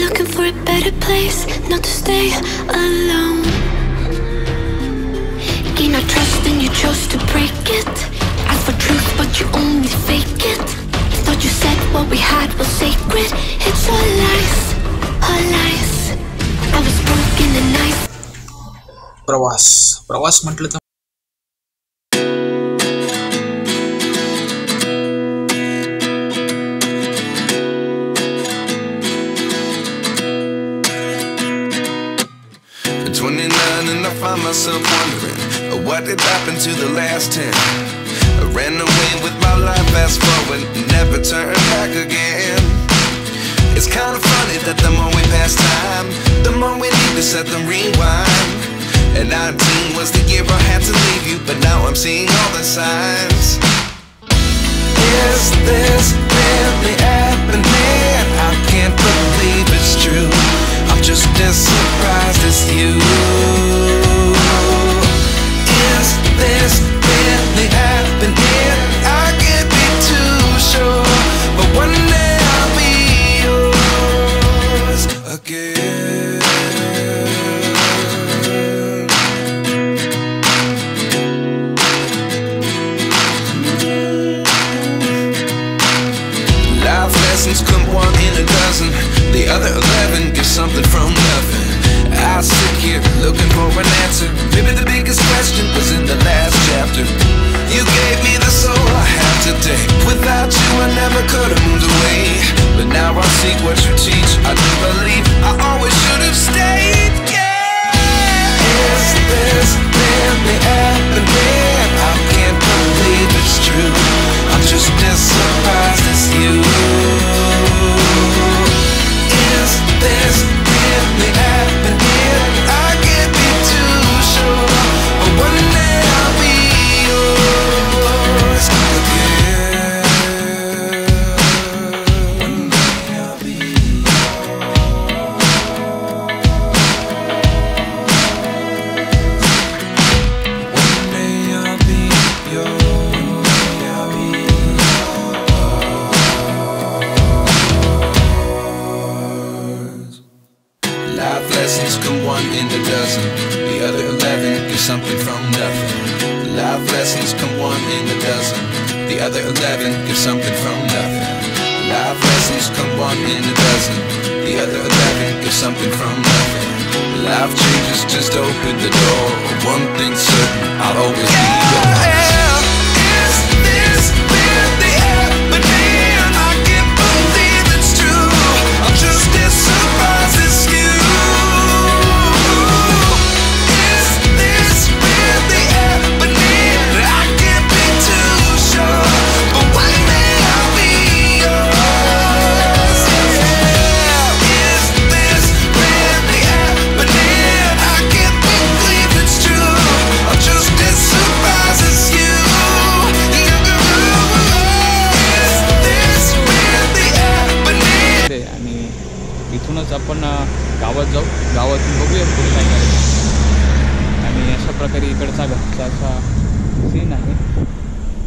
Looking for a better place, not to stay alone. Gain our trust and you chose to break it. Ask for truth but you only fake it. Thought you said what we had was sacred. It's all lies, all lies. I was broken and nice. प्रवास म्हटलं तर find myself wondering what did happen to the last 10. I ran away with my life, fast forward, never turn back again. It's kind of funny that the more we pass time, the more we need to set the rewind. And 19 was the year I had to leave you, but now I'm seeing all the signs. Is this really happening? I can't believe it's true. I'm just as surprised as you. Is this really happening? I can't be too sure, but one day I'll be yours again. Life lessons come one in a dozen. The other 11 get something from nothing. I sit here looking for an answer. Maybe the biggest question was in the last chapter. You gave me the soul I have today. Without you I never could have moved away. But now I see what you teach. I do believe I always should have stayed. Yeah. Is this really happening? I can't believe it's true. I'm just as surprised as you. Is this really happening? I can't be too sure, but one day I'll be yours again. One day I'll be One day I'll be yours. Life lessons come one in a dozen. The other 11 get something from nothing. Life lessons come one in a dozen. The other 11 get something from nothing. Life lessons come one in a dozen. The other 11 get something from nothing. Life changes just open the door. One thing's certain, I'll always be yours. Is this really happening? I can't believe it's true. I'm just as surprised as you. Is this really happening? I can't be too sure, but one day I'll be yours. Yeah. Is this really happening? I can't believe it's true. I'm just as surprised as you. Is this really happening? आणि इथूनच आपण गावात जाऊ. गावातून बघूया पुढे काय करायचं. आणि अशा प्रकारे इकडचा घरचा असा सीन आहे.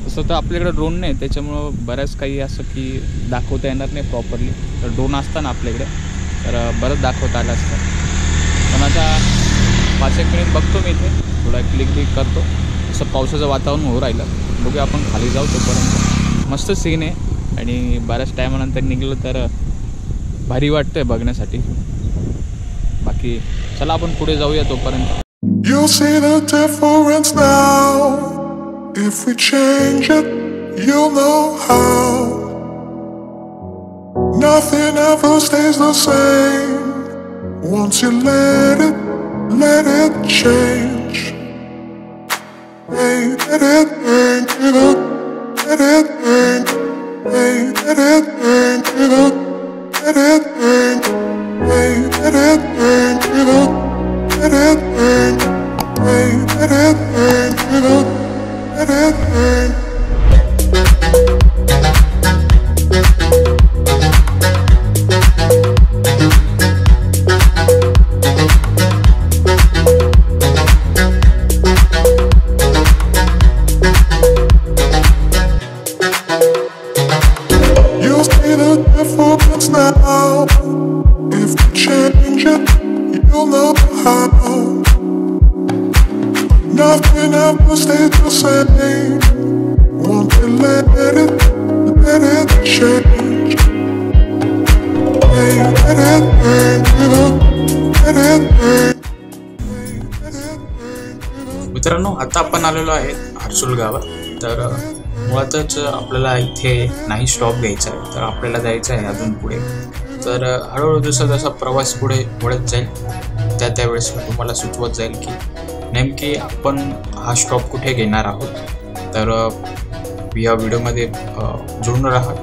तसं तर आपल्याकडे ड्रोन नाही, त्याच्यामुळं बऱ्याच काही असं की दाखवता येणार नाही प्रॉपरली. तर ड्रोन असताना आपल्याकडे तर बरंच दाखवता आलं असतं. पण आता 5-1 मिनिट बघतो मी इथे, थोडा क्लिक करतो. असं पावसाचं वातावरण होऊ राहिलं. बघूया आपण खाली जाऊ तोपर्यंत. मस्त सीन आहे आणि बऱ्याच टायमानंतर निघलं तर भारी वाटतंय बघण्यासाठी. बाकी चला आपण पुढे जाऊया तोपर्यंत. You'll see the difference now. If we change it, you'll know how. Nothing ever stays the same. Once you let it change. Hey, let it change. Let it change. Hey, let it change. Let it change. Hey, let it change. Let it change. Hey, let it change. Let it change. You'll see the difference now. If never stay the same. Won't you let it change? Hey, let it मित्रांनो, आता आपण आलेलो आहे हर्सुल गावात. तर मुळातच आपल्याला इथे नाही स्टॉप घ्यायचा आहे, तर आपल्याला जायचं आहे अजून पुढे. तर हळूहळू जसा जसा प्रवास पुढे वळत जाईल त्यावेळेस मी तुम्हाला सुचवत जाईल की नेमकी आपण हा स्टॉप कुठे घेणार आहोत. तर या व्हिडिओमध्ये जोडून राहा.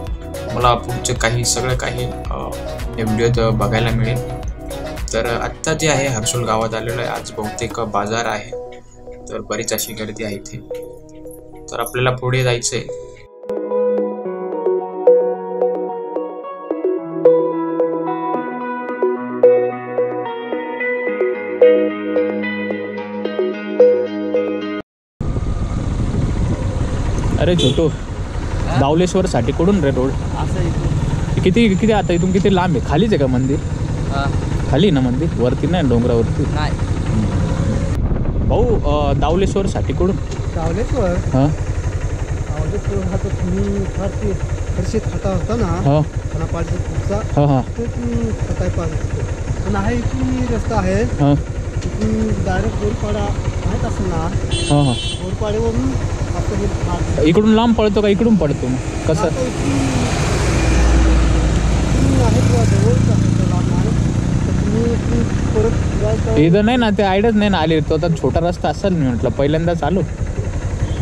मला पुढचे सगळं काही या व्हिडिओत बघायला मिळेल. तर आत्ता जे आहे हर्सुल गावात आलेलो आहे. आज बहुतेक बाजार आहे, तर बरीच अशी गर्दी आहे इथे. तर आपल्याला पुढे जायचं आहे. अरे छोटू, दावलेश्वर साठी कडून रे रोड किती आता इथून किती लांब आहे? खालीच आहे का मंदिर? खाली ना मंदिर, वरती नाही डोंगरावरती नाही भाऊ. दावलेश्वर साठी कडून दावलेश्वर हां हा तर तुम्ही फार ते हर्षित खाता होता ना, हां त्यांना पाहिजे पुढचा हां हां ते तुम्ही खाताय पाहिजे. पण आहे इथून रस्ता आहे, हां इथून डायरेक्ट बोरपाडा माहीत असेल ना, हां हां बोरपाड्यावरून आपलं हे मार्ग इकडून लांब पडतो का इकडून पडतो मग कसं? आता इथून आहे किंवा जवळच आहे तर लांब आहे. तर तुम्ही इथून परत फिरायचं इथं नाही ना, ते आयडियाच नाही ना आली. तो आता छोटा रस्ता असेल मी म्हटलं, पहिल्यांदा चालू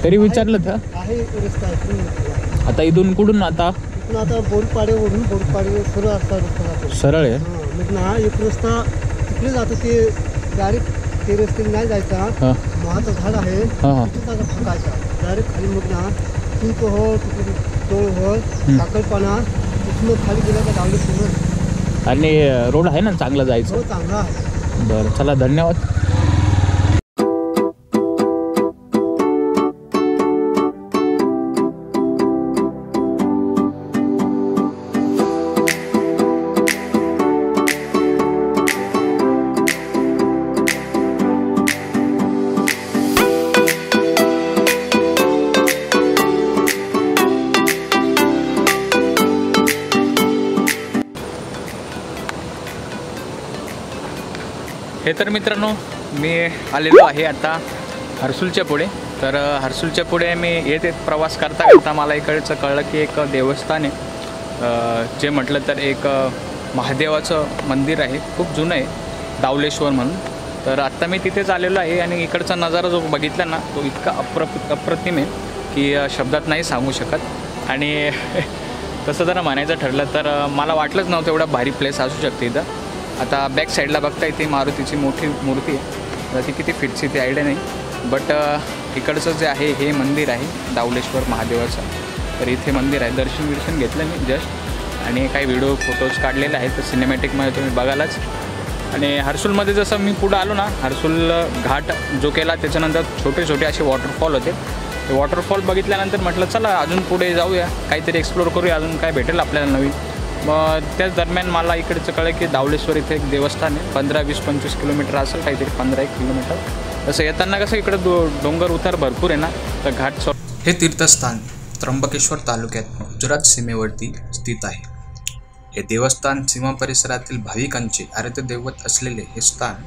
तरी विचारलं तर. आहे रस्ता इथून. आता इथून कुठून आता इथून आता बोरपाड्यावरून बोरपाडे सरळ रस्ता जातो. सरळ आहे. मग ना एक रस्ता तिकडे जातो, ते डायरेक्ट ते रस्त्याने नाही जायचा. हां महाचं झाड आहे, हां हां तिथून जागा फकायचा डायरेक्ट खाली. मग ना चिंच हो, तिकडे तोळ हो, साखरपाना, तिथून खाली गेला का डावले समोर. आणि रोड आहे ना चांगला जायचं? हो, चांगला आहे. बरं चला, धन्यवाद. हे तर मित्रांनो, मी आलेलो आहे आता हर्सुलच्या पुढे. तर हर्सुलच्या पुढे मी येते प्रवास करता करता मला इकडचं कळलं की एक देवस्थान आहे, जे म्हटलं तर एक महादेवाचं मंदिर आहे, खूप जुनं आहे, दावलेश्वर म्हणून. तर आत्ता मी तिथेच आलेलो आहे आणि इकडचा नजारा जो बघितला ना, तो इतका अप्रतिम आहे की शब्दात नाही सांगू शकत. आणि तसं जर म्हणायचं ठरलं तर मला वाटलंच नव्हतं एवढा भारी प्लेस असू शकते इथं. आता बॅक साईडला बघता इथे मारुतीची मोठी मूर्ती आहे, ती किती फिटची ती आयडिया नाही. बट इकडचं जे आहे हे मंदिर आहे दावलेश्वर महादेवाचं. तर इथे मंदिर आहे, दर्शन घेतलं मी जस्ट आणि काही व्हिडिओ फोटोज काढलेले आहेत, तर सिनेमॅटिकमध्ये तुम्ही बघालाच. आणि हर्सुलमध्ये जसं मी पुढं आलो ना, हर्सुल घाट जो केला त्याच्यानंतर छोटे छोटे असे वॉटरफॉल होते. ते वॉटरफॉल बघितल्यानंतर म्हटलं चला अजून पुढे जाऊया, काहीतरी एक्सप्लोर करूया, अजून काय भेटेल आपल्याला नवीन. मग त्याच दरम्यान मला इकडचं कळलं की दावलेश्वर इथे एक देवस्थान आहे, 15-20-25 किलोमीटर असेल, काहीतरी 15-1 किलोमीटर. तसं येताना कसं इकडं डोंगर उतार भरपूर आहे ना, तर घाट. हे तीर्थस्थान त्र्यंबकेश्वर तालुक्यात गुजरात सीमेवरती स्थित आहे. हे देवस्थान सीमा परिसरातील भाविकांचे आराध्य दैवत असलेले हे स्थान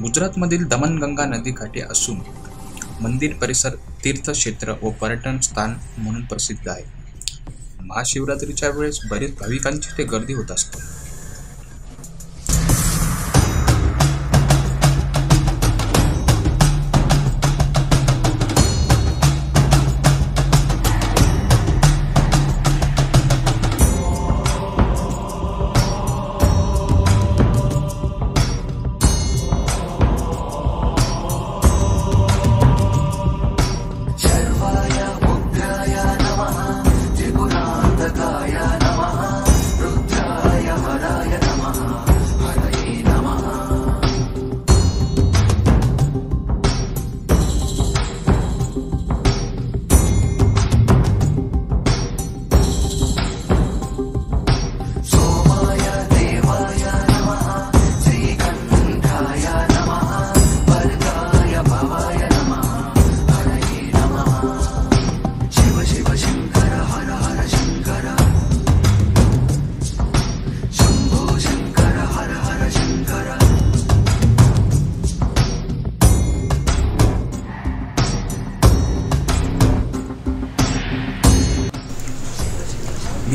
गुजरातमधील दमनगंगा नदीकाठी असून मंदिर परिसर तीर्थक्षेत्र व पर्यटन स्थान म्हणून प्रसिद्ध आहे. महाशिवरात्रीच्या वेळेस बरेच भाविकांची ते गर्दी होत असते.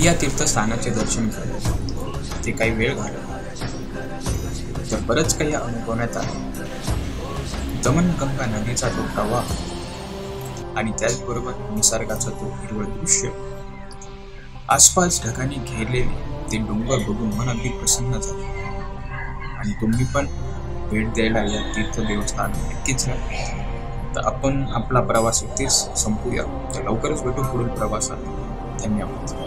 मी या तीर्थस्थानाचे दर्शन केले, ते काही वेळ घालवला, तर बरंच काही अनुभवण्यात आलं. दमनगंगा नदीचा तो प्रवाह आणि त्याचबरोबर निसर्गाचा तो हिरवळ दृश्य, आसपास ढगांनी घेरलेले ते डोंगर बघून मन अगदी प्रसन्न झाले. आणि तुम्ही पण भेट द्यायला या तीर्थ देवस्थान नक्कीच या. तर आपण आपला प्रवास इथेच संपूया. तर लवकरच भेटू पुढील प्रवासात. धन्यवाद.